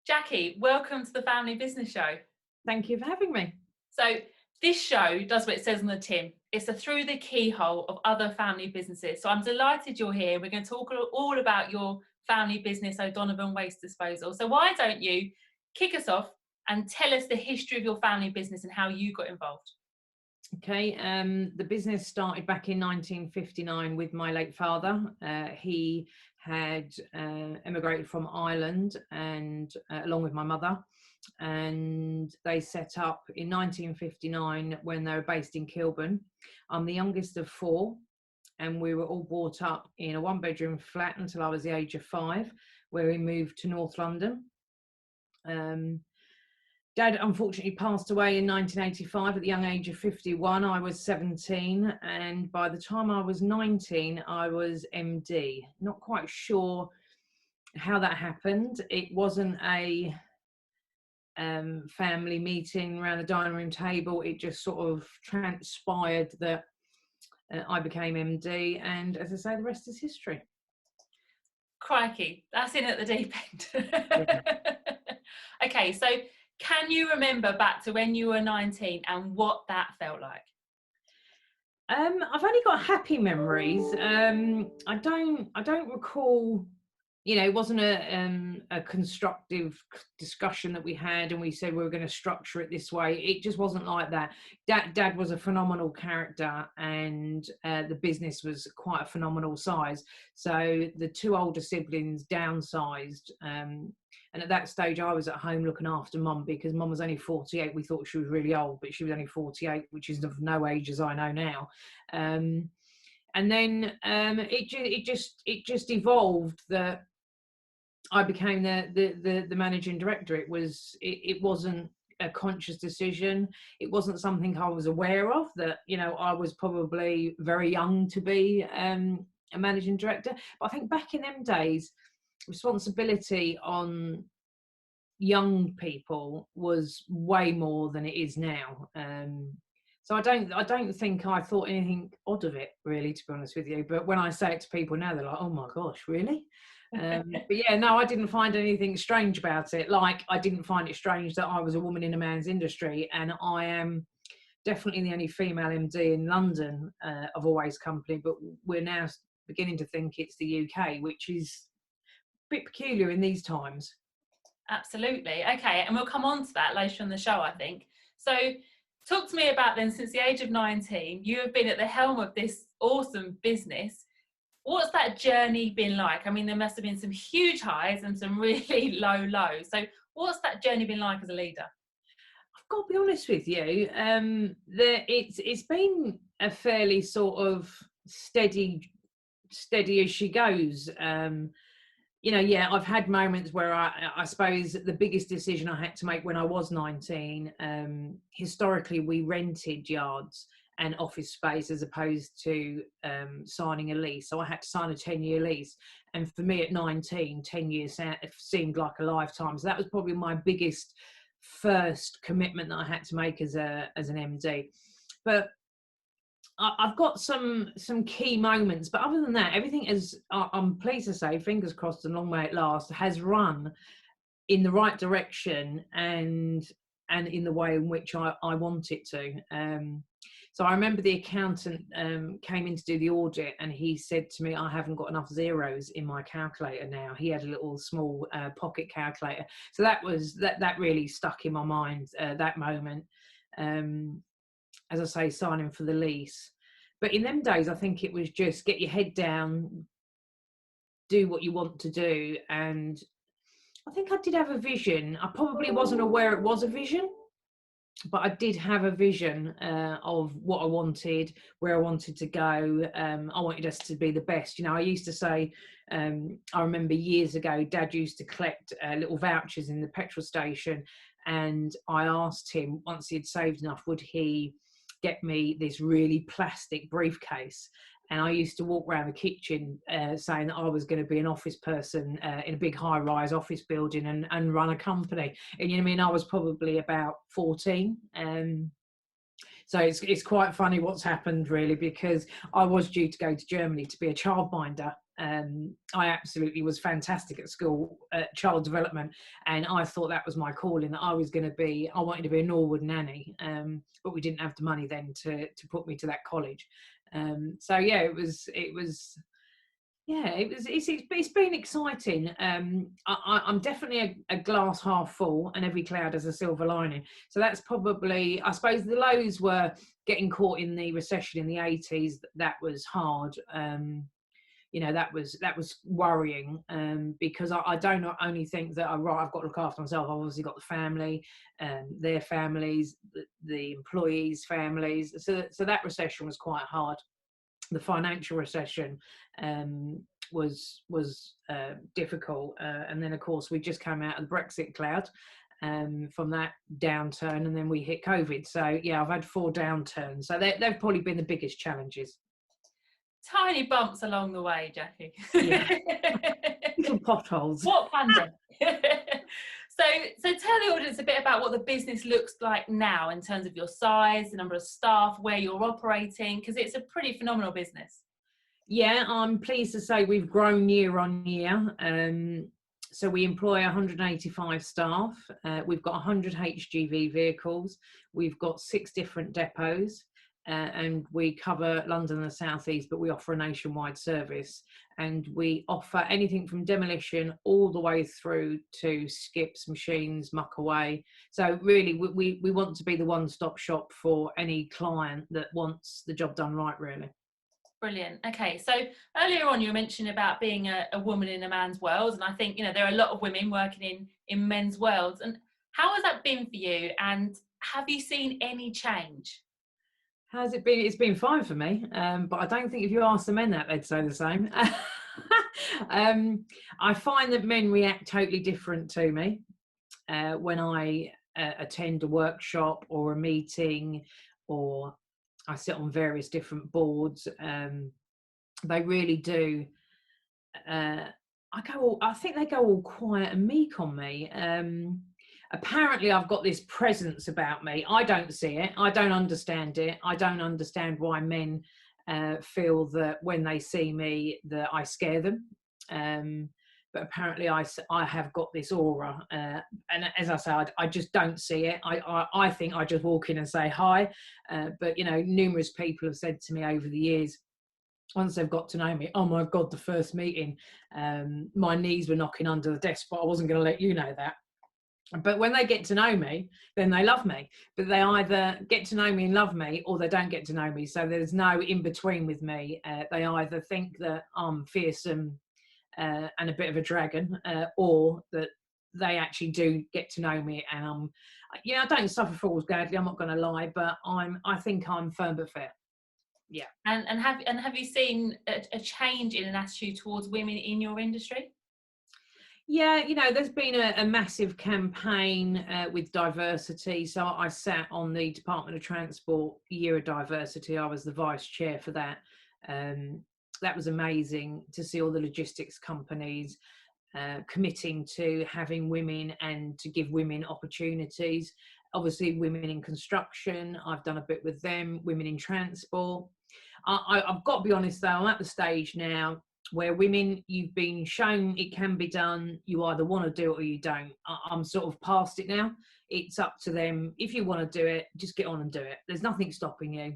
Jacqui, welcome to the Family Business Show. Thank you for having me. So this show does what it says on the tin. It's a through the keyhole of other family businesses. So I'm delighted you're here. We're going to talk all about your family business, O'Donovan Waste Disposal. So why don't you kick us off and tell us the history of your family business and how you got involved? Okay, the business started back in 1959 with my late father. He had emigrated from Ireland and along with my mother, and they set up in 1959 when they were based in Kilburn. I'm the youngest of four, and we were all brought up in a one-bedroom flat until I was the age of 5, where we moved to North London. Dad unfortunately passed away in 1985 at the young age of 51. I was 17, and by the time I was 19, I was MD. Not quite sure how that happened. It wasn't a family meeting around the dining room table. It just sort of transpired that I became MD, and as I say, the rest is history. Crikey, that's in at the deep end. Yeah. Okay, so can you remember back to when you were 19 and what that felt like? I've only got happy memories. I don't recall. It wasn't a constructive discussion that we had, and we said we were going to structure it this way. It just wasn't like that. Dad was a phenomenal character, and the business was quite a phenomenal size. So the two older siblings downsized, and at that stage I was at home looking after Mum, because Mum was only 48. We thought she was really old, but she was only 48, which is of no age as I know now. And then it just evolved that I became the managing director. It wasn't a conscious decision. It wasn't something I was aware of, that I was probably very young to be a managing director. But I think back in them days, responsibility on young people was way more than it is now. So I don't think I thought anything odd of it, really, to be honest with you. But when I say it to people now, they're like, "Oh my gosh, really?" But yeah, no, I didn't find anything strange about it. Like, I didn't find it strange that I was a woman in a man's industry, and I am definitely the only female MD in London of a waste company. But we're now beginning to think it's the UK, which is a bit peculiar in these times. Absolutely. Okay, and we'll come on to that later in the show, I think. So talk to me about then, since the age of 19, you have been at the helm of this awesome business. What's that journey been like? I mean, there must have been some huge highs and some really low lows. So what's that journey been like as a leader? I've got to be honest with you, it's been a fairly sort of steady as she goes. Yeah, I've had moments where I suppose the biggest decision I had to make when I was 19, historically we rented yards and office space as opposed to signing a lease. So I had to sign a 10-year lease. And for me at 19, 10 years seemed like a lifetime. So that was probably my biggest first commitment that I had to make as an MD. But I've got some key moments, but other than that, everything is, I'm pleased to say, fingers crossed and long may it last, has run in the right direction and in the way in which I want it to. So I remember the accountant came in to do the audit, and he said to me, "I haven't got enough zeros in my calculator now." He had a little small pocket calculator. So that really stuck in my mind, that moment. As I say, signing for the lease. But in them days, I think it was just get your head down, do what you want to do. And I think I did have a vision. I probably wasn't aware it was a vision, but I did have a vision of what I wanted, where I wanted to go. I wanted us to be the best. I used to say, I remember years ago, Dad used to collect little vouchers in the petrol station. And I asked him, once he had saved enough, would he get me this really plastic briefcase? And I used to walk around the kitchen saying that I was going to be an office person in a big high-rise office building and run a company. And you know what I mean? I was probably about 14. So it's quite funny what's happened, really, because I was due to go to Germany to be a childminder. I absolutely was fantastic at school, child development, and I thought that was my calling, that I wanted to be a Norwood nanny, but we didn't have the money then to put me to that college. So yeah, it's been exciting. I'm definitely a glass half full, and every cloud has a silver lining. So that's probably, I suppose, the lows were getting caught in the recession in the 80s. That was hard. That was worrying, because I don't only think that I've got to look after myself. I've obviously got the family, their families, the employees' families. So that recession was quite hard. The financial recession was difficult, and then of course we just came out of the Brexit cloud, from that downturn, and then we hit COVID. So yeah, I've had 4 downturns. So they've probably been the biggest challenges. Tiny bumps along the way, Jacqui. Yeah. Little potholes. What pandemic? So tell the audience a bit about what the business looks like now in terms of your size, the number of staff, where you're operating, because it's a pretty phenomenal business. Yeah, I'm pleased to say we've grown year on year. So we employ 185 staff. We've got 100 HGV vehicles. We've got 6 different depots. And we cover London and the South East, but we offer a nationwide service, and we offer anything from demolition all the way through to skips, machines, muck away. So really we want to be the one-stop shop for any client that wants the job done right, really. Brilliant. Okay, so earlier on you mentioned about being a woman in a man's world, and I think there are a lot of women working in men's worlds. And how has that been for you, and have you seen any change? How's it been? It's been fine for me, but I don't think if you ask the men that, they'd say the same. I find that men react totally different to me when I attend a workshop or a meeting, or I sit on various different boards. They really do. I think they go all quiet and meek on me. Apparently I've got this presence about me. I don't see it. I don't understand it. I don't understand why men feel that when they see me that I scare them. But apparently I have got this aura. And as I say, I just don't see it. I think I just walk in and say hi. But, numerous people have said to me over the years, once they've got to know me, oh my God, the first meeting, my knees were knocking under the desk, but I wasn't going to let you know that. But when they get to know me, then they love me. But they either get to know me and love me, or they don't get to know me. So there's no in between with me. They either think that I'm fearsome and a bit of a dragon, or that they actually do get to know me. And I don't suffer fools gladly. I'm not going to lie, but I think I'm firm but fair. Yeah. And have you seen a change in an attitude towards women in your industry? Yeah, there's been a massive campaign with diversity. So I sat on the Department of Transport Year of Diversity. I was the vice chair for that. That was amazing to see all the logistics companies committing to having women and to give women opportunities. Obviously, women in construction, I've done a bit with them, women in transport. I've got to be honest though, I'm at the stage now where women, you've been shown it can be done, you either want to do it or you don't. I'm sort of past it now. It's up to them. If you want to do it, just get on and do it. There's nothing stopping you.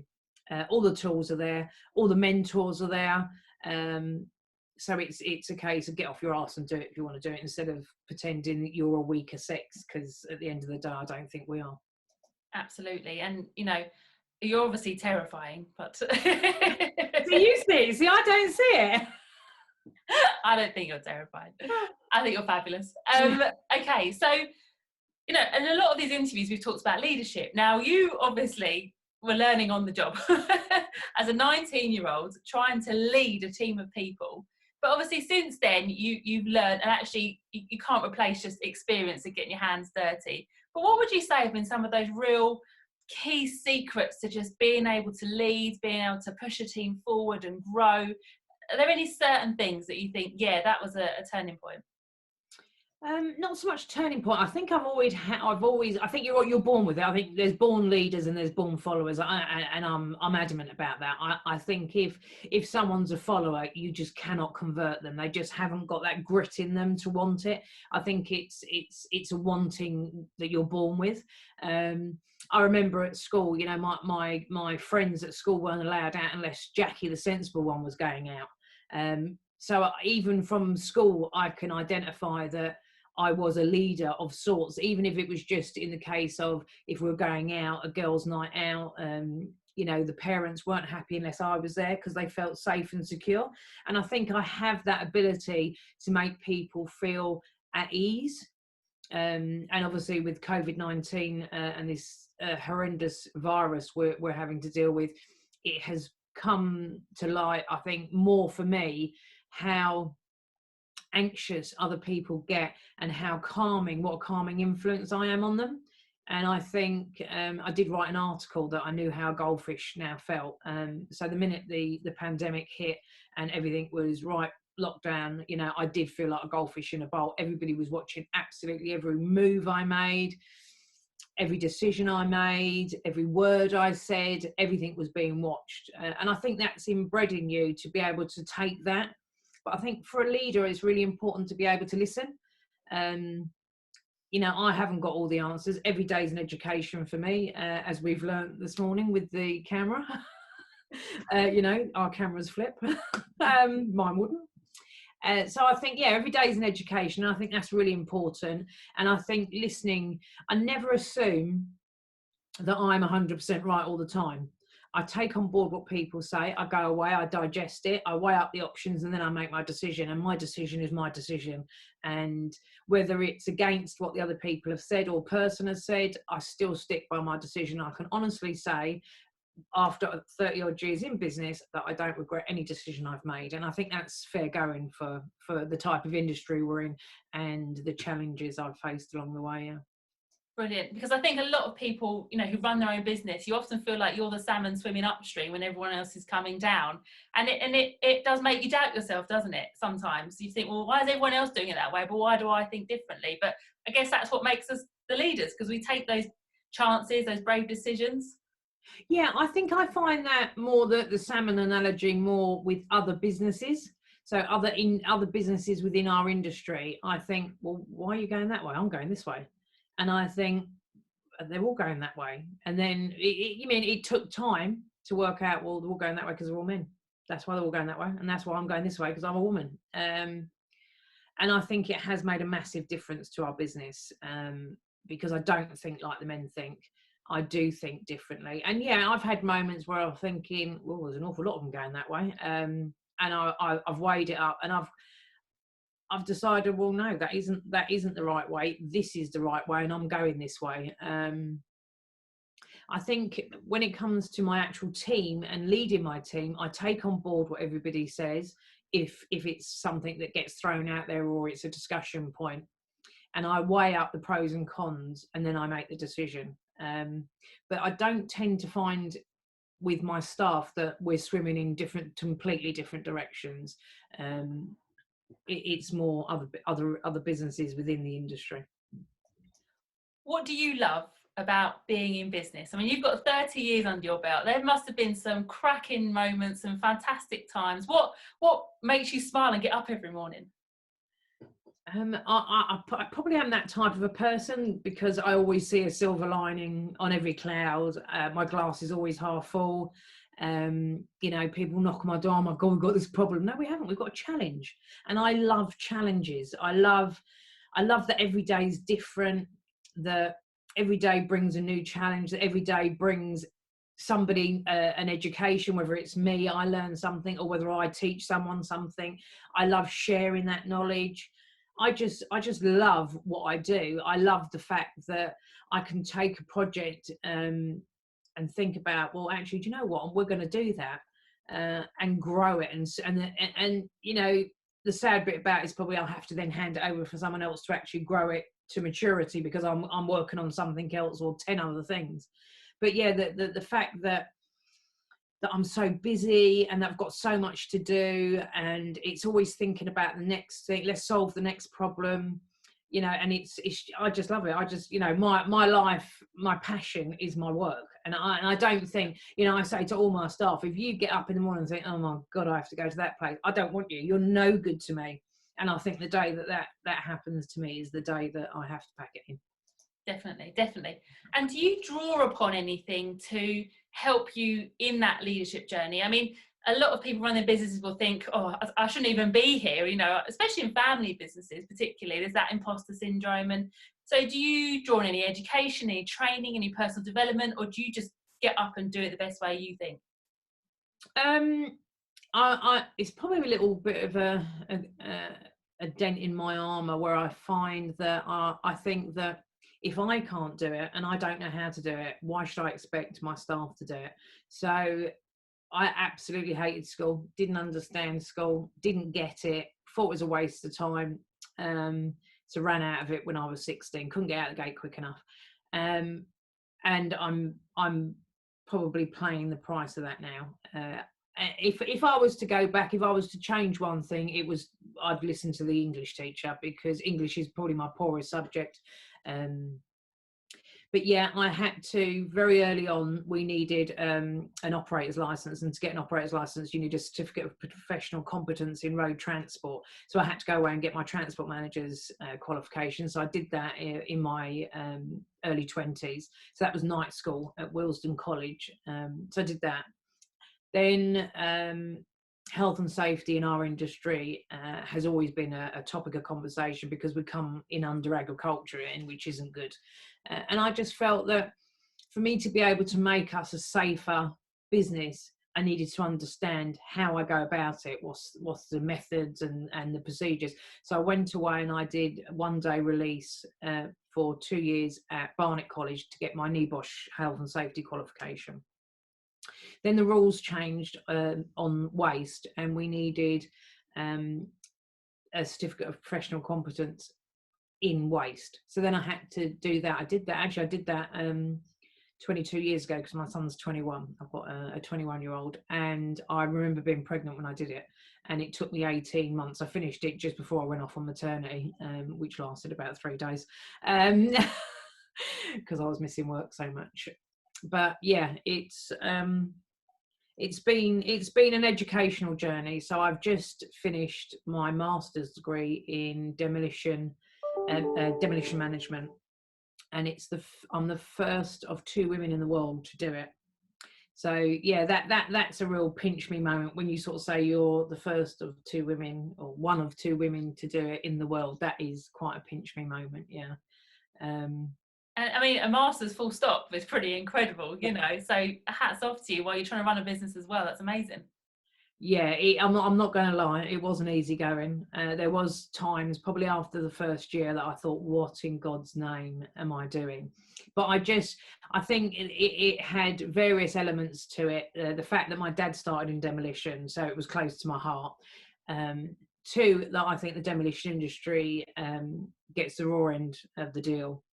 All the tools are there, all the mentors are there. So it's a case of get off your arse and do it if you want to do it, instead of pretending that you're a weaker sex, because at the end of the day, I don't think we are. Absolutely. And, you're obviously terrifying, but... Do you see? See, I don't see it. I don't think you're terrified. I think you're fabulous. Okay, so, in a lot of these interviews, we've talked about leadership. Now, you obviously were learning on the job as a 19-year-old, trying to lead a team of people. But obviously, since then, you've learned, and actually, you can't replace just experience of getting your hands dirty. But what would you say have been some of those real key secrets to just being able to lead, being able to push a team forward and grow? Are there any certain things that you think, yeah, that was a turning point? Not so much turning point. I think I think you're born with it. I think there's born leaders and there's born followers. And I'm adamant about that. I think if someone's a follower, you just cannot convert them. They just haven't got that grit in them to want it. I think it's a wanting that you're born with. I remember at school, you know, my friends at school weren't allowed out unless Jacqui, the sensible one, was going out. So even from school, I can identify that I was a leader of sorts, even if it was just in the case of if we were going out, a girls' night out, you know, the parents weren't happy unless I was there because they felt safe and secure. And I think I have that ability to make people feel at ease. And obviously with COVID-19 and this horrendous virus we're having to deal with, it has come to light, I think, more for me, how anxious other people get and what a calming influence I am on them. And I think I did write an article that I knew how goldfish now felt. So the minute the pandemic hit and everything was lockdown, you know, I did feel like a goldfish in a bowl. Everybody was watching absolutely every move I made, every decision I made, every word I said, everything was being watched. And I think that's inbred in you to be able to take that. But I think for a leader, it's really important to be able to listen. You know, I haven't got all the answers. Every day is an education for me, as we've learned this morning with the camera. You know, our cameras flip. Mine wouldn't. So I think, yeah, every day is an education. And I think that's really important. And I think listening, I never assume that I'm 100% right all the time. I take on board what people say, I go away, I digest it, I weigh up the options, and then I make my decision. And my decision is my decision. And whether it's against what the other people have said or person has said, I still stick by my decision. I can honestly say, after 30 odd years in business, that I don't regret any decision I've made. And I think that's fair going for the type of industry we're in and the challenges I've faced along the way. Yeah. Brilliant, because I think a lot of people, you know, who run their own business, you often feel like you're the salmon swimming upstream when everyone else is coming down, and it does make you doubt yourself, doesn't it? Sometimes you think, well, why is everyone else doing it that way, but why do I think differently? But I guess that's what makes us the leaders, because we take those chances, those brave decisions. Yeah, I think I find that more the salmon analogy more with other businesses. So other businesses within our industry, I think, well, why are you going that way? I'm going this way. And I think they're all going that way. And then you mean it took time to work out, well, they're all going that way because they're all men. That's why they're all going that way. And that's why I'm going this way because I'm a woman. And I think it has made a massive difference to our business, because I don't think like the men think. I do think differently. And yeah, I've had moments where I'm thinking, well, there's an awful lot of them going that way. And I've weighed it up and I've decided, well, no, that isn't the right way. This is the right way, and I'm going this way. I think when it comes to my actual team and leading my team, I take on board what everybody says, if it's something that gets thrown out there or it's a discussion point, and I weigh up the pros and cons, and then I make the decision. But I don't tend to find with my staff that we're swimming in completely different directions. It's more other businesses within the industry. What do you love about being in business? I mean, you've got 30 years under your belt. There must have been some cracking moments and fantastic times. What makes you smile and get up every morning? I probably am that type of a person because I always see a silver lining on every cloud. My glass is always half full. You know, people knock on my door, oh my God, we've got this problem. No, we haven't. We've got a challenge. And I love challenges. I love that every day is different, that every day brings a new challenge, that every day brings somebody an education, whether it's me, I learn something, or whether I teach someone something. I love sharing that knowledge. I just love what I do. I love the fact that I can take a project and think about, well, actually, do you know what? We're going to do that and grow it. And you know, the sad bit about it is probably I'll have to then hand it over for someone else to actually grow it to maturity because I'm working on something else or 10 other things. But yeah, the fact that I'm so busy and I've got so much to do, and it's always thinking about the next thing. Let's solve the next problem. you know, and it's I just love it. I just, you know, my life, my passion is my work. And I don't think, you know, I say to all my staff, if you get up in the morning and think, oh my God, I have to go to that place, I don't want you. You're no good to me. And I think the day that happens to me is the day that I have to pack it in. Definitely, definitely. And do you draw upon anything to help you in that leadership journey? I mean, a lot of people running businesses will think, oh, I shouldn't even be here, you know, especially in family businesses, particularly, there's that imposter syndrome. And so do you draw on any education, any training, any personal development, or do you just get up and do it the best way you think? It's probably a little bit of a dent in my armor, where I find that I think that if I can't do it and I don't know how to do it, why should I expect my staff to do it? So I absolutely hated school, didn't understand school, didn't get it, thought it was a waste of time. So ran out of it when I was 16, couldn't get out the gate quick enough. And I'm probably paying the price of that now. If I was to go back, if I was to change one thing, it was I'd listen to the English teacher, because English is probably my poorest subject. But yeah, I had to, very early on, we needed an operator's license, and to get an operator's license, you need a certificate of professional competence in road transport. So I had to go away and get my transport manager's qualification. So I did that in my early 20s. So that was night school at Willesden College. So I did that. Then health and safety in our industry has always been a topic of conversation, because we come in under agriculture, and which isn't good. And I just felt that for me to be able to make us a safer business, I needed to understand how I go about it, what's the methods and the procedures. So I went away and I did a one-day release for 2 years at Barnet College to get my NEBOSH health and safety qualification. Then the rules changed on waste, and we needed a certificate of professional competence in waste. So then I had to do that. I did that 22 years ago, because my son's 21. I've got a 21-year-old, and I remember being pregnant when I did it, and it took me 18 months. I finished it just before I went off on maternity, which lasted about 3 days, because I was missing work so much. But yeah, it's been an educational journey. So I've just finished my master's degree in demolition management, and I'm the first of 2 women in the world to do it. So yeah, that's a real pinch me moment when you sort of say you're the first of 2 women, or one of 2 women to do it in the world. That is quite a pinch me moment. Yeah. And I mean, a master's full stop is pretty incredible, you know, so hats off to you while you're trying to run a business as well. That's amazing. Yeah, I'm not going to lie, it wasn't easy going. There was times, probably after the first year, that I thought, what in God's name am I doing? But I think it had various elements to it. The fact that my dad started in demolition, so it was close to my heart. 2, that I think the demolition industry gets the raw end of the deal.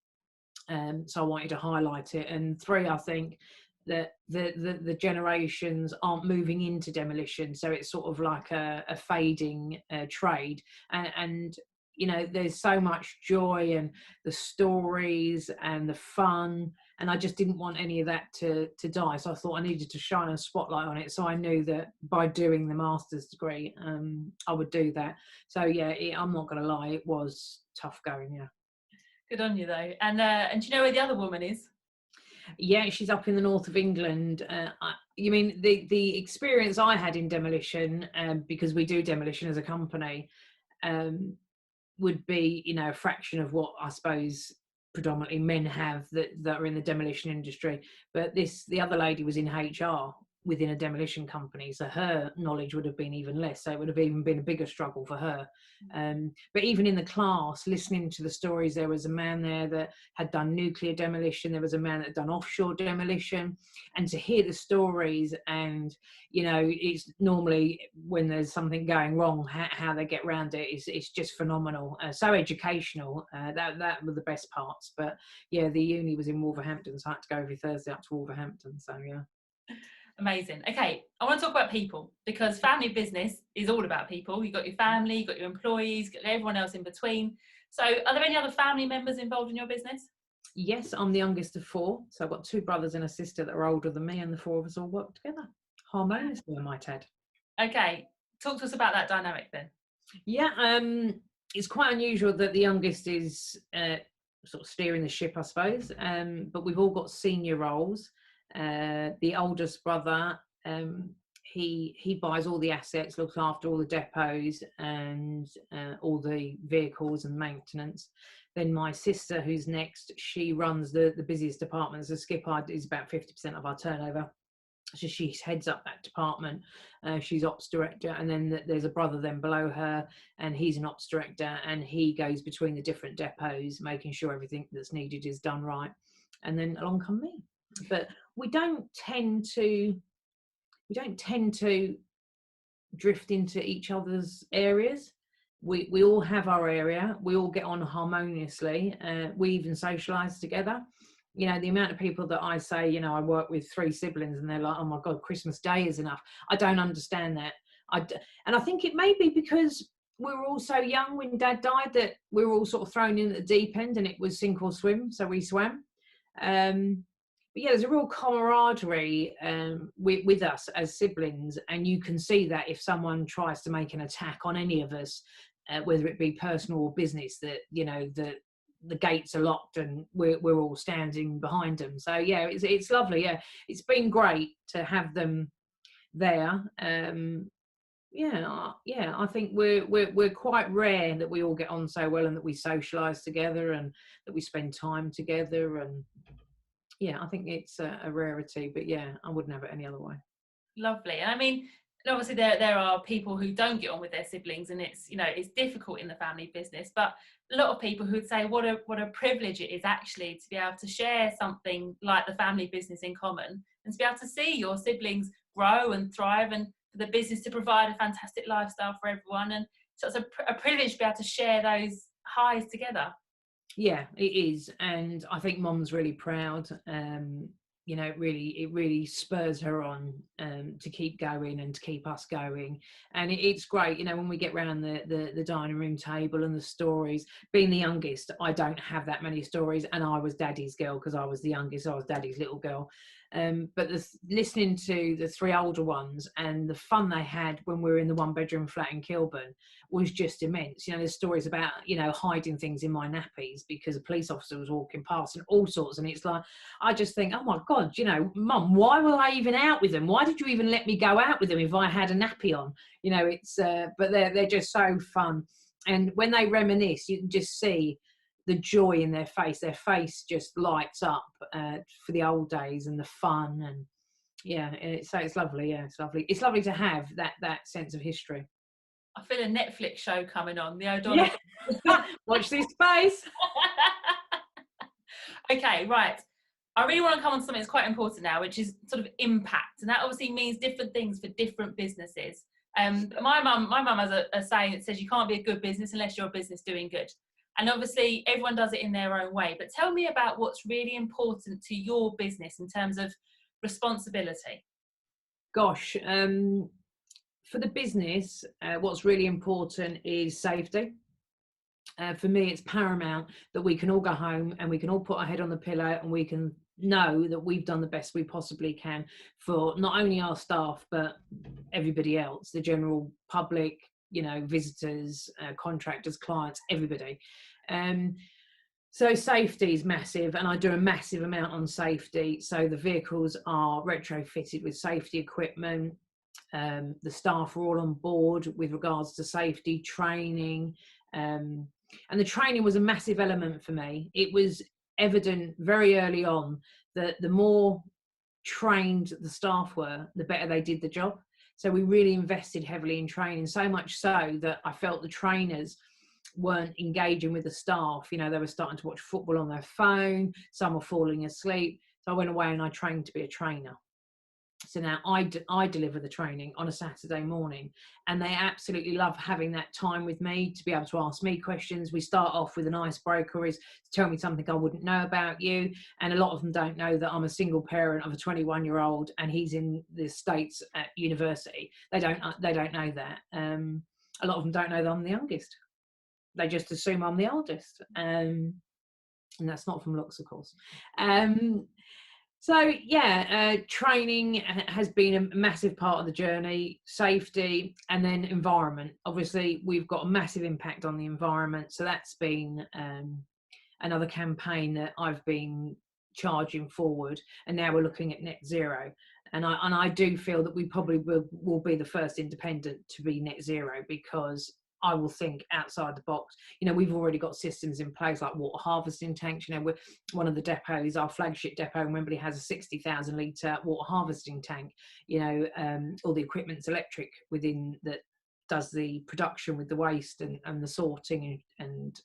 So I wanted to highlight it. And 3, I think that the generations aren't moving into demolition, so it's sort of like a fading trade, and you know, there's so much joy and the stories and the fun, and I just didn't want any of that to die. So I thought I needed to shine a spotlight on it. So I knew that by doing the master's degree, I would do that. So yeah, I'm not going to lie, it was tough going. Yeah. Good on you though. And do you know where the other woman is? Yeah, she's up in the north of England. You mean the experience I had in demolition, because we do demolition as a company, would be, you know, a fraction of what I suppose predominantly men have that are in the demolition industry. But the other lady was in HR within a demolition company, so her knowledge would have been even less, so it would have even been a bigger struggle for her. But even in the class, listening to the stories, there was a man there that had done nuclear demolition, there was a man that had done offshore demolition, and to hear the stories, and you know, it's normally when there's something going wrong, how they get around it it's just phenomenal. So educational. That were the best parts. But yeah, the uni was in Wolverhampton, so I had to go every Thursday up to Wolverhampton. So yeah. Amazing. Okay, I want to talk about people, because family business is all about people. You've got your family, you've got your employees, you've got everyone else in between. So are there any other family members involved in your business? Yes, I'm the youngest of 4, so I've got 2 brothers and a sister that are older than me, and the 4 of us all work together harmoniously, I might add. Okay, talk to us about that dynamic then. Yeah, it's quite unusual that the youngest is sort of steering the ship, I suppose. But we've all got senior roles. The oldest brother, he buys all the assets, looks after all the depots and all the vehicles and maintenance. Then my sister, who's next, she runs the busiest department. So Skipper is about 50% of our turnover. So she heads up that department. She's ops director, and then there's a brother then below her, and he's an ops director, and he goes between the different depots, making sure everything that's needed is done right. And then along come me. But we don't tend to drift into each other's areas. We all have our area. We all get on harmoniously. We even socialise together. You know, the amount of people that I say, you know, I work with 3 siblings and they're like, oh my God, Christmas Day is enough. I don't understand that. And I think it may be because we were all so young when Dad died that we were all sort of thrown in at the deep end, and it was sink or swim. So we swam. But yeah, there's a real camaraderie with us as siblings, and you can see that if someone tries to make an attack on any of us, whether it be personal or business, that, you know, the gates are locked and we're all standing behind them. So yeah, it's lovely. Yeah, it's been great to have them there. I think we're quite rare that we all get on so well and that we socialise together and that we spend time together. And yeah, I think it's a rarity, but yeah, I wouldn't have it any other way. Lovely. And I mean, obviously there are people who don't get on with their siblings, and it's, you know, it's difficult in the family business, but a lot of people who'd say what a privilege it is actually to be able to share something like the family business in common, and to be able to see your siblings grow and thrive, and for the business to provide a fantastic lifestyle for everyone. And so it's a privilege to be able to share those highs together. Yeah, it is, and I think Mom's really proud. You know, it really spurs her on to keep going and to keep us going. And it's great, you know, when we get round the dining room table and the stories. Being the youngest, I don't have that many stories, and I was Daddy's girl because I was the youngest. I was Daddy's little girl. But listening to the 3 older ones and the fun they had when we were in the 1-bedroom flat in Kilburn was just immense. You know, there's stories about, you know, hiding things in my nappies because a police officer was walking past and all sorts. And it's like, I just think, oh my God, you know, Mum, why were I even out with them? Why did you even let me go out with them if I had a nappy on? You know, it's, but they're just so fun. And when they reminisce, you can just see the joy in their face. Their face just lights up for the old days and the fun. And yeah, so it's lovely. Yeah, it's lovely. It's lovely to have that sense of history. I feel a Netflix show coming on, the O'Donnell. Yeah. Watch this space. Okay, right. I really want to come on to something that's quite important now, which is sort of impact. And that obviously means different things for different businesses. My mum has a saying that says you can't be a good business unless you're a business doing good. And obviously everyone does it in their own way. But tell me about what's really important to your business in terms of responsibility. Gosh, for the business, what's really important is safety. For me, it's paramount that we can all go home and we can all put our head on the pillow and we can know that we've done the best we possibly can for not only our staff, but everybody else, the general public, you know, visitors, contractors, clients, everybody. So safety is massive, and I do a massive amount on safety. So the vehicles are retrofitted with safety equipment. The staff are all on board with regards to safety training. And the training was a massive element for me. It was evident very early on that the more trained the staff were, the better they did the job. So we really invested heavily in training, so much so that I felt the trainers weren't engaging with the staff. You know, they were starting to watch football on their phone, some were falling asleep. So I went away and I trained to be a trainer. So now I deliver the training on a Saturday morning, and they absolutely love having that time with me to be able to ask me questions. We start off with an icebreaker, is to tell me something I wouldn't know about you. And a lot of them don't know that I'm a single parent of a 21-year-old and he's in the States at university. They don't know that. A lot of them don't know that I'm the youngest. they just assume I'm the oldest. And that's not from looks, of course. So yeah, training has been a massive part of the journey, safety, and then environment. Obviously, we've got a massive impact on the environment. So that's been another campaign that I've been charging forward, and now we're looking at net zero. And I do feel that we probably will be the first independent to be net zero, because I will think outside the box. We've already got systems in place like water harvesting tanks. We're one of the depots, our flagship depot in Wembley, has a 60,000 litre water harvesting tank. All the equipment's electric within that does the production with the waste and the sorting and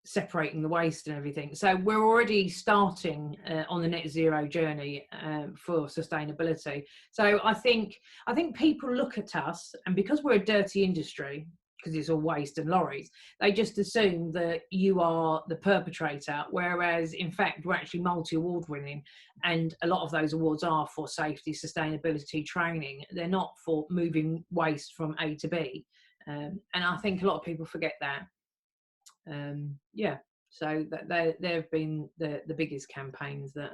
separating the waste and everything. So we're already starting on the net zero journey for sustainability. So I think people look at us, and because we're a dirty industry, because it's all waste and lorries, they just assume that you are the perpetrator, whereas in fact we're actually multi-award winning, and a lot of those awards are for safety, sustainability training. They're not for moving waste from A to B, and I think a lot of people forget that. So that they've been the biggest campaigns that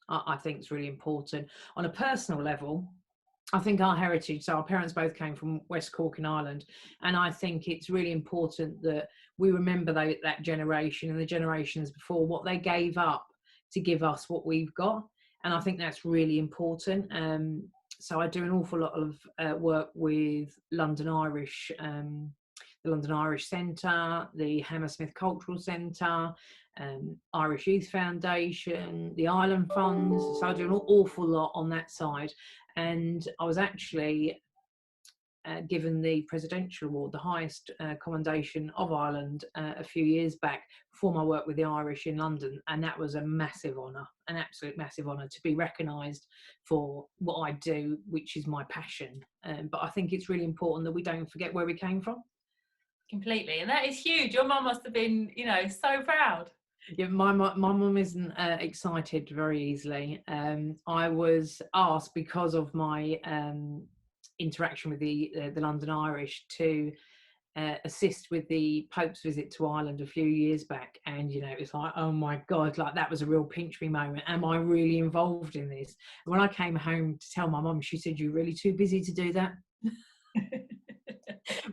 I think is really important. On a personal level, I think our heritage, so our parents both came from West Cork in Ireland, and I think it's really important that we remember that generation and the generations before, what they gave up to give us what we've got, and I think that's really important. So I do an awful lot of work with London Irish, the London Irish Centre, the Hammersmith Cultural Centre, Irish Youth Foundation, the Island Funds. So I do an awful lot on that side. And I was actually given the Presidential Award, the highest commendation of Ireland, a few years back for my work with the Irish in London. And that was a massive honour, an absolute massive honour to be recognised for what I do, which is my passion. But I think it's really important that we don't forget where we came from. Completely, and that is huge. Your mum must have been, so proud. Yeah, my mum isn't excited very easily. I was asked, because of my interaction with the London Irish, to assist with the Pope's visit to Ireland a few years back, and it was like, oh my God, like that was a real pinch me moment. Am I really involved in this? And when I came home to tell my mum, she said, "You're really too busy to do that."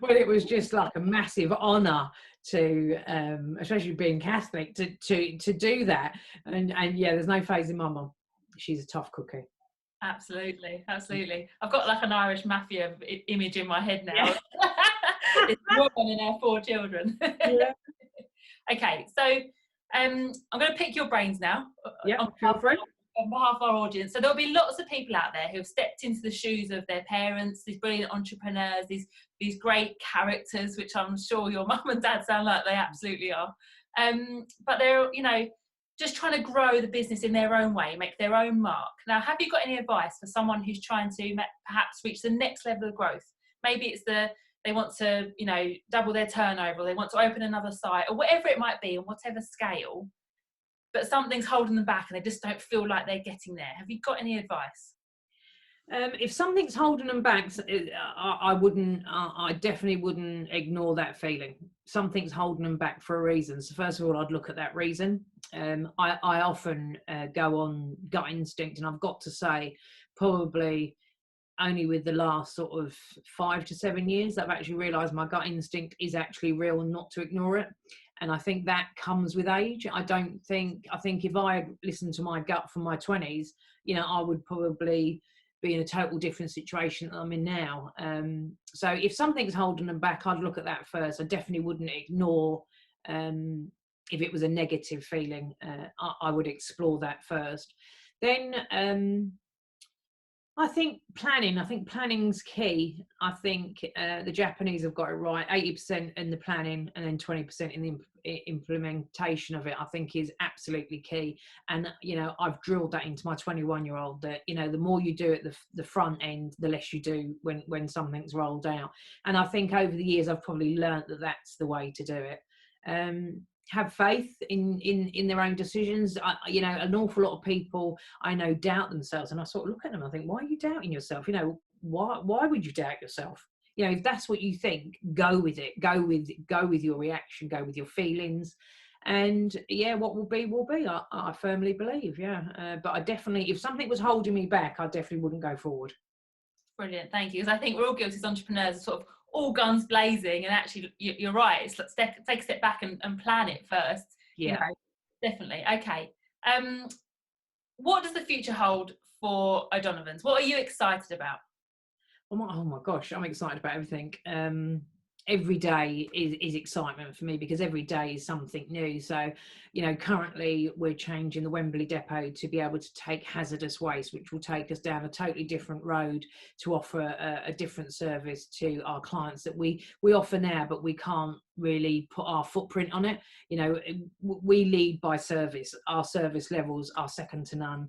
Well, it was just like a massive honour to, especially being Catholic, to do that. And yeah, there's no phasing my mum. She's a tough cookie. Absolutely. I've got like an Irish mafia image in my head now. Yeah. It's a woman and her 4 children. Yeah. Okay, so I'm going to pick your brains now. Yeah, feel free. On behalf of our audience. So there'll be lots of people out there who have stepped into the shoes of their parents, these brilliant entrepreneurs, these great characters, which I'm sure your mum and dad sound like they absolutely are. But they're, just trying to grow the business in their own way, make their own mark. Now, have you got any advice for someone who's trying to perhaps reach the next level of growth? Maybe it's they want to, double their turnover, or they want to open another site, or whatever it might be, on whatever scale, but something's holding them back and they just don't feel like they're getting there. Have you got any advice? If something's holding them back, I definitely wouldn't ignore that feeling. Something's holding them back for a reason. So first of all, I'd look at that reason. I often go on gut instinct, and I've got to say, probably only with the last sort of 5 to 7 years, I've actually realised my gut instinct is actually real and not to ignore it. And I think that comes with age. I think if I had listened to my gut from my 20s, I would probably be in a total different situation than I'm in now. So if something's holding them back, I'd look at that first. I definitely wouldn't ignore, if it was a negative feeling, I would explore that first. Then I think planning's key. I think the Japanese have got it right. 80% in the planning and then 20% in the implementation of it, I think, is absolutely key. And, I've drilled that into my 21-year-old that, the more you do at the front end, the less you do when something's rolled out. And I think over the years, I've probably learned that that's the way to do it. Have faith in their own decisions. An awful lot of people I know doubt themselves, and I sort of look at them, I think, why are you doubting yourself? Why would you doubt yourself? You know, if that's what you think, go with it. Go with your reaction. Go with your feelings. And yeah, what will be will be. I firmly believe. Yeah, but I definitely, if something was holding me back, I definitely wouldn't go forward. Brilliant, thank you. Because I think we're all guilty as entrepreneurs, sort of all guns blazing, and actually, you're right. It's like take a step back and plan it first. You know, Yeah. definitely. Okay. What does the future hold for O'Donovan's? What are you excited about? Oh my gosh, I'm excited about everything. Every day is excitement for me because every day is something new. So, you know, currently we're changing the Wembley depot to be able to take hazardous waste, which will take us down a totally different road to offer a different service to our clients that we offer now, but we can't really put our footprint on it. You know, we lead by service. Our service levels are second to none.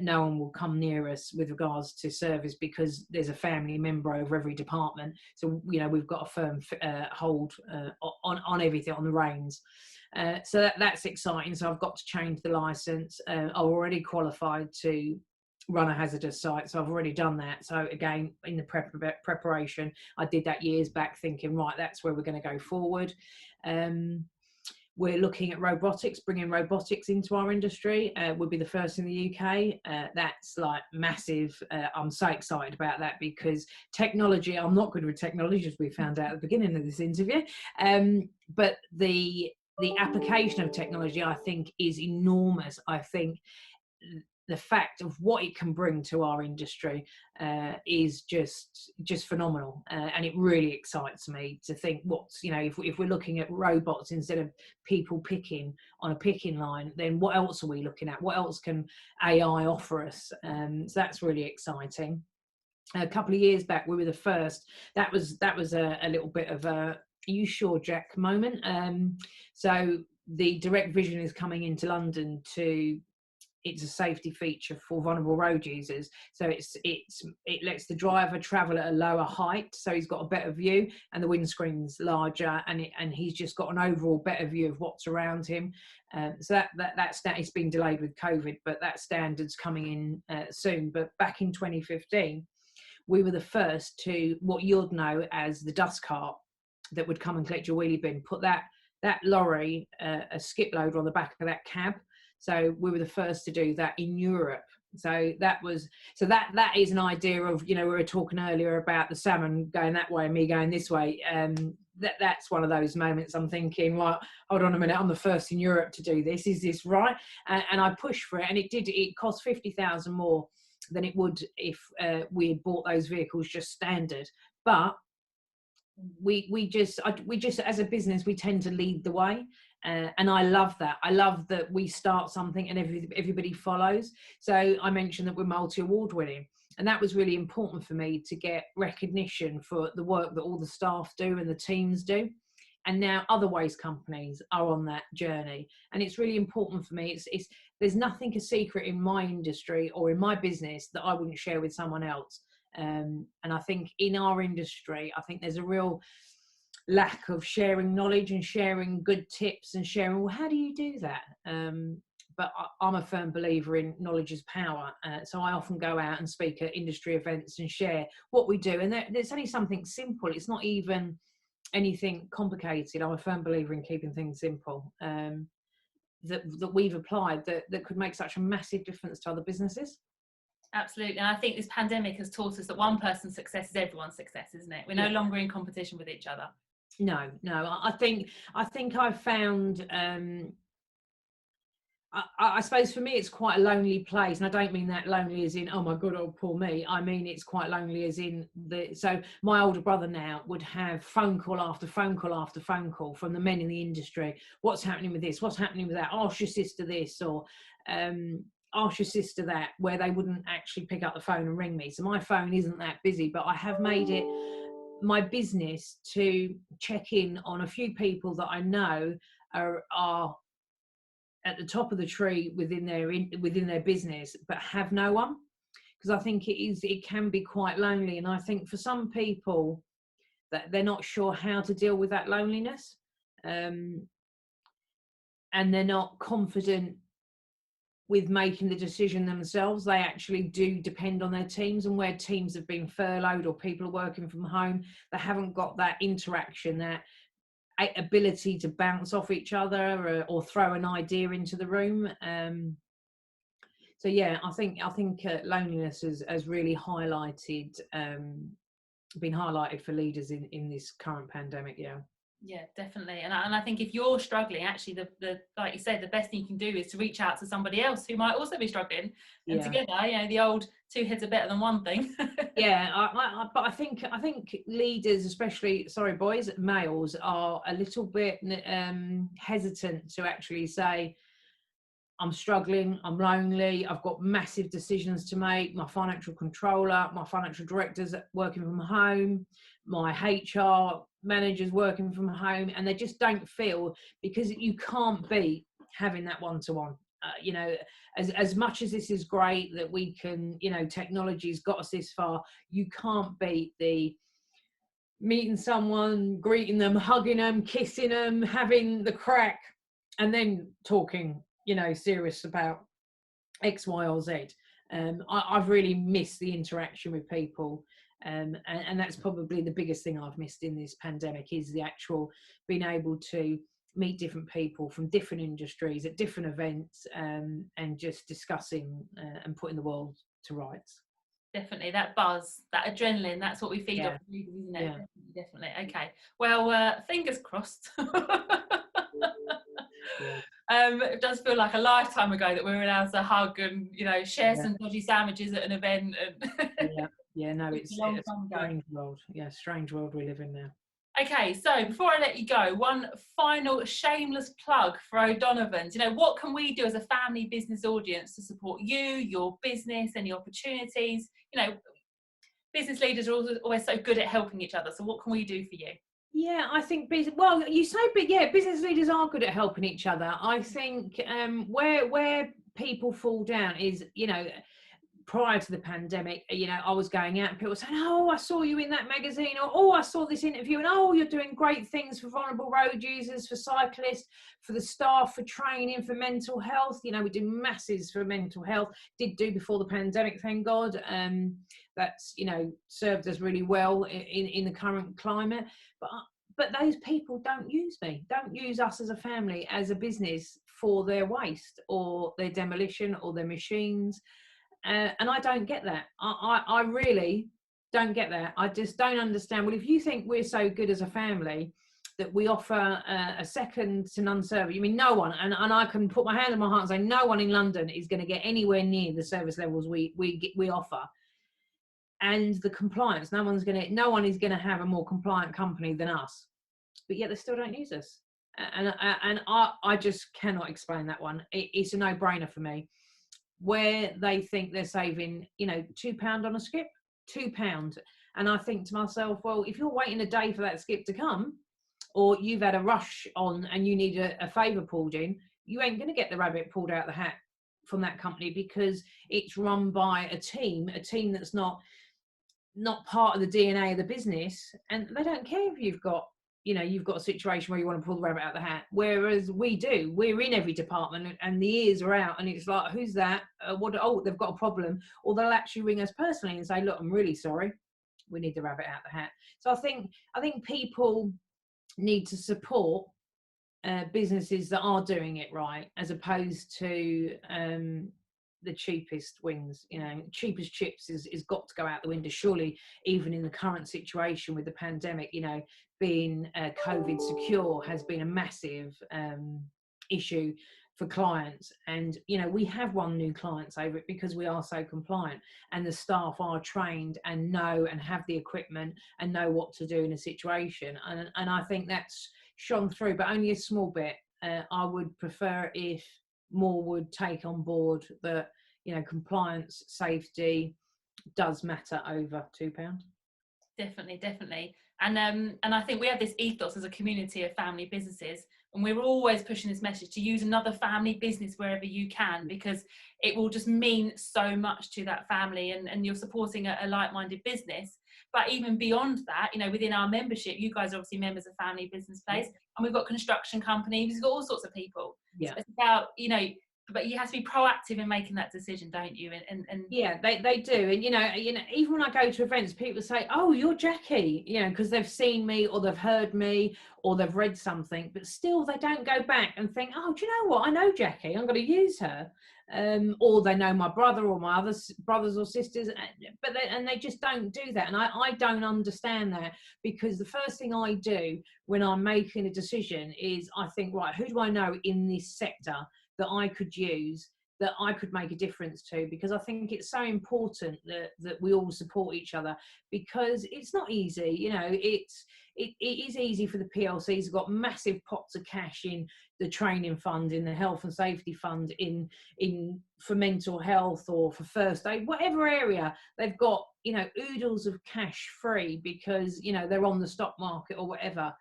No one will come near us with regards to service because there's a family member over every department. So, you know, we've got a firm hold on everything, on the reins. So that's exciting. So I've got to change the license. I'm already qualified to run a hazardous site, so I've already done that. So again, in the preparation, I did that years back, thinking, right, that's where we're going to go forward. We're looking at robotics, bringing robotics into our industry. We'll be the first in the UK. That's like massive. I'm so excited about that because technology, I'm not good with technology, as we found out at the beginning of this interview. But the application of technology, I think, is enormous. I think the fact of what it can bring to our industry is just phenomenal, and it really excites me to think what's, you know, if we're looking at robots instead of people picking on a picking line, then what else are we looking at? What else can AI offer us? So that's really exciting. A couple of years back, we were the first. That was a little bit of a "are you sure, Jack" moment. So the Direct Vision is coming into London to. It's a safety feature for vulnerable road users. So it lets the driver travel at a lower height, so he's got a better view, and the windscreen's larger, and he's just got an overall better view of what's around him. So that's it's been delayed with COVID, but that standard's coming in soon. But back in 2015, we were the first to what you'd know as the dust cart that would come and collect your wheelie bin. Put that lorry, a skip loader on the back of that cab. So we were the first to do that in Europe. So that is an idea of, you know, we were talking earlier about the Salmon going that way and me going this way. That's one of those moments I'm thinking, well, hold on a minute, I'm the first in Europe to do this. Is this right? And I pushed for it, and it cost 50,000 more than it would if we had bought those vehicles just standard. But we just as a business, we tend to lead the way. And I love that. I love that we start something and everybody follows. So I mentioned that we're multi-award winning, and that was really important for me to get recognition for the work that all the staff do and the teams do. And now other waste companies are on that journey, and it's really important for me. It's there's nothing a secret in my industry or in my business that I wouldn't share with someone else. And I think in our industry, I think there's a real lack of sharing knowledge and sharing good tips and sharing, well, how do you do that? But I'm a firm believer in knowledge is power. So I often go out and speak at industry events and share what we do. And there's only something simple. It's not even anything complicated. I'm a firm believer in keeping things simple, that we've applied that could make such a massive difference to other businesses. Absolutely. And I think this pandemic has taught us that one person's success is everyone's success, isn't it? We're no longer in competition with each other. No, I think I've found, I suppose for me it's quite a lonely place, and I don't mean that lonely as in, oh my god, oh poor me. I mean it's quite lonely as in so my older brother now would have phone call after phone call after phone call from the men in the industry. What's happening with this? What's happening with that? Ask your sister this, or ask your sister that, where they wouldn't actually pick up the phone and ring me. So my phone isn't that busy, but I have made it my business to check in on a few people that I know are at the top of the tree within their business, but have no one, because I think it can be quite lonely. And I think for some people that they're not sure how to deal with that loneliness, and they're not confident with making the decision themselves. They actually do depend on their teams, and where teams have been furloughed or people are working from home, they haven't got that interaction, that ability to bounce off each other, or throw an idea into the room. So yeah, I think loneliness has really highlighted, been highlighted for leaders in this current pandemic. Yeah, definitely. And I think if you're struggling, actually, the like you said, the best thing you can do is to reach out to somebody else who might also be struggling, and together, the old two heads are better than one thing. Yeah, but I think leaders, especially, sorry boys, males, are a little bit hesitant to actually say, I'm struggling, I'm lonely, I've got massive decisions to make, my financial controller, my financial director's working from home, my HR manager's working from home, and they just don't feel, because you can't beat having that one-to-one. As much as this is great that we can, technology's got us this far, you can't beat the meeting someone, greeting them, hugging them, kissing them, having the crack, and then talking, serious about X, Y, or Z. I've really missed the interaction with people. And that's probably the biggest thing I've missed in this pandemic, is the actual being able to meet different people from different industries at different events, and just discussing and putting the world to rights. Definitely, that buzz, that adrenaline, that's what we feed off leaders, isn't it? Yeah. Definitely. Okay, well, fingers crossed. It does feel like a lifetime ago that we were allowed to hug and share some dodgy sandwiches at an event. And no, it's a strange world. Strange world we live in now. Okay, so before I let you go, one final shameless plug for O'Donovan's. What can we do as a family business audience to support you, your business, any opportunities? Business leaders are always so good at helping each other. So what can we do for you? Yeah, I think well, you say, but yeah, business leaders are good at helping each other. I think where people fall down is, prior to the pandemic, I was going out and people were saying, oh, I saw you in that magazine, or oh, I saw this interview, and oh, you're doing great things for vulnerable road users, for cyclists, for the staff, for training, for mental health. We do masses for mental health, did do before the pandemic, thank God. That's served us really well in the current climate, but those people don't use us as a family, as a business, for their waste or their demolition or their machines. And I don't get that. I really don't get that. I just don't understand. Well, if you think we're so good as a family that we offer a second to none service, no one, and I can put my hand on my heart and say no one in London is going to get anywhere near the service levels we offer. And the compliance, no one is going to have a more compliant company than us, but yet they still don't use us. And I just cannot explain that one. It's a no-brainer for me. Where they think they're saving, £2 on a skip, £2. And I think to myself, well, if you're waiting a day for that skip to come, or you've had a rush on and you need a favour pulled in, you ain't going to get the rabbit pulled out of the hat from that company, because it's run by a team that's not part of the DNA of the business, and they don't care if you've got a situation where you want to pull the rabbit out of the hat, whereas we're in every department, and the ears are out, and it's like, who's that? They've got a problem, or they'll actually ring us personally and say, look, I'm really sorry, we need the rabbit out of the hat. So I think people need to support businesses that are doing it right, as opposed to the cheapest wins. Cheapest chips is got to go out the window, surely, even in the current situation with the pandemic. Being COVID secure has been a massive issue for clients, and we have won new clients over it because we are so compliant, and the staff are trained and know and have the equipment and know what to do in a situation, and I think that's shone through, but only a small bit. I would prefer if more would take on board that compliance, safety does matter over £2. Definitely. And I think we have this ethos as a community of family businesses, and we're always pushing this message to use another family business wherever you can, because it will just mean so much to that family, and you're supporting a like-minded business. But even beyond that, within our membership, you guys are obviously members of Family Business Place, and we've got construction companies, we've got all sorts of people. Yeah. So it's about, but you have to be proactive in making that decision, don't you? And yeah, they do. And you know, even when I go to events, people say, oh, you're Jacqui, you know, because they've seen me or they've heard me or they've read something, but still they don't go back and think, oh, do you know what, I know Jacqui, I'm going to use her. Or they know my brother or my other brothers or sisters, but they just don't do that. And I don't understand that, because the first thing I do when I'm making a decision is I think, right, who do I know in this sector that I could use, that I could make a difference to? Because I think it's so important that we all support each other, because it's not easy. You know, it is easy for the PLCs. They've got massive pots of cash in the training fund, in the health and safety fund, in for mental health or for first aid, whatever area. They've got, you know, oodles of cash free because, you know, they're on the stock market or whatever.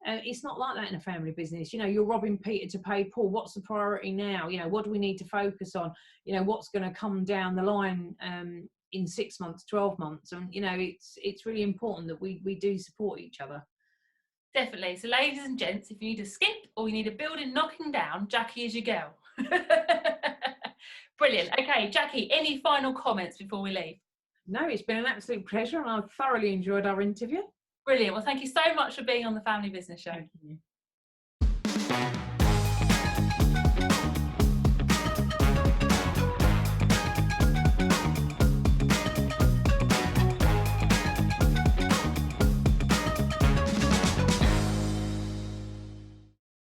It's not like that in a family business. You know, you're robbing Peter to pay Paul. What's the priority now? You know, what do we need to focus on? You know, what's going to come down the line in 6 months, 12 months? And, you know, it's really important that we do support each other. Definitely. So ladies and gents, if you need a skip or you need a building knocking down, Jacqui is your girl. Brilliant. Okay, Jacqui, any final comments before we leave? No, it's been an absolute pleasure, and I've thoroughly enjoyed our interview. Brilliant. Well, thank you so much for being on the Family Business Show. Thank you.